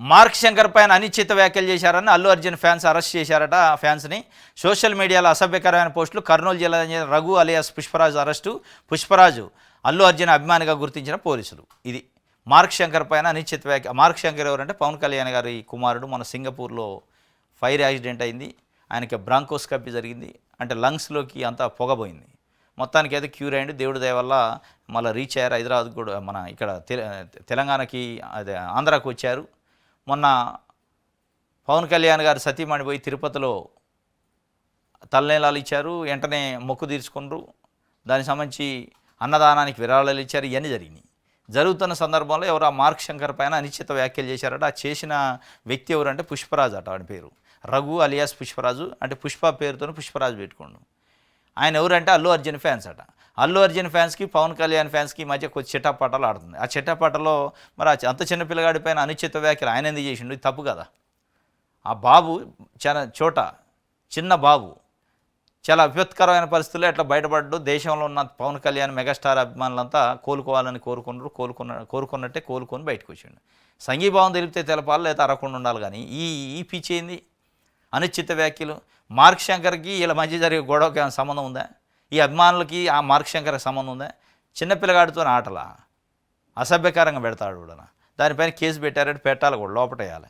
Mark Shankar పైన అనిశ్చిత వ్యాఖ్యలు చేశారని అల్లు అర్జున్ ఫ్యాన్స్ అరెస్ట్ చేశారట. ఫ్యాన్స్ని సోషల్ మీడియాలో అసభ్యకరమైన పోస్టులు. కర్నూలు జిల్లా రఘు అలియాస్ పుష్పరాజు అరెస్టు. పుష్పరాజు అల్లు అర్జున్ అభిమానిగా గుర్తించిన పోలీసులు. ఇది మార్క్ శంకర్ పైన అనిశ్చిత వ్యాఖ్య. మార్క్ శంకర్ ఎవరంటే పవన్ కళ్యాణ్ గారి కుమారుడు. మన సింగపూర్లో ఫైర్ యాక్సిడెంట్ అయింది, ఆయనకి బ్రాంకోస్కోపీ జరిగింది, అంటే లంగ్స్లోకి అంతా పొగబోయింది. మొత్తానికి అయితే క్యూర్ అయ్యింది. దేవుడి దయ వల్ల మళ్ళీ రీచ్ అయ్యారు. హైదరాబాద్ కూడా మన ఇక్కడ తెలంగాణకి అదే ఆంధ్రాకు వచ్చారు. మొన్న పవన్ కళ్యాణ్ గారు సతీమణి పోయి తిరుపతిలో తలనీలాలు ఇచ్చారు, వెంటనే మొక్కు తీర్చుకున్నారు. దానికి సంబంధించి అన్నదానానికి విరాళాలు ఇచ్చారు. ఇవన్నీ జరిగినాయి. జరుగుతున్న సందర్భంలో ఎవరు ఆ మార్క్ శంకర్ పైన అనిశ్చిత వ్యాఖ్యలు చేశారట. ఆ చేసిన వ్యక్తి ఎవరంటే పుష్పరాజు అట. వాడి పేరు రఘు అలియాస్ పుష్పరాజు, అంటే పుష్ప పేరుతో పుష్పరాజు పెట్టుకోండు. ఆయన ఎవరంటే అల్లు అర్జున్ ఫ్యాన్స్ అట. అల్లు అర్జున్ ఫ్యాన్స్కి పవన్ కళ్యాణ్ ఫ్యాన్స్కి మధ్య కొద్ది చిట్టాపాటాలు ఆడుతుంది. ఆ చిట్టాపాటలో మరి అంత చిన్న పిల్లగాడి పైన అనుచిత వ్యాఖ్యలు ఆయన ఎందుకు చేసిండు? ఇది తప్పు కదా. ఆ బాబు చాలా చిన్న బాబు చాలా విపత్కరమైన పరిస్థితుల్లో ఎట్లా బయటపడ్డు. దేశంలో ఉన్న పవన్ కళ్యాణ్ మెగాస్టార్ అభిమానులంతా కోలుకోవాలని కోరుకున్నట్టే కోలుకొని బయటకు వచ్చిండు. సంఘీభావం తెలిపితే తెలపాలి, లేదా అరకుండా ఉండాలి. కానీ ఈ పిచ్చి ఏంది? అనుచిత వ్యాఖ్యలు. మార్క్ శంకర్కి వీళ్ళ మధ్య జరిగే గొడవకి ఏమైనా సంబంధం ఉందా? ఈ అభిమానులకి ఆ మార్క్ శంకర్కి సంబంధం ఉందా? చిన్నపిల్లగాడితో ఆటలా అసభ్యకరంగా పెడతాడు కూడా. దానిపైన కేసు పెట్టారంటే పెట్టాలి కూడా, లోపటేయాలి.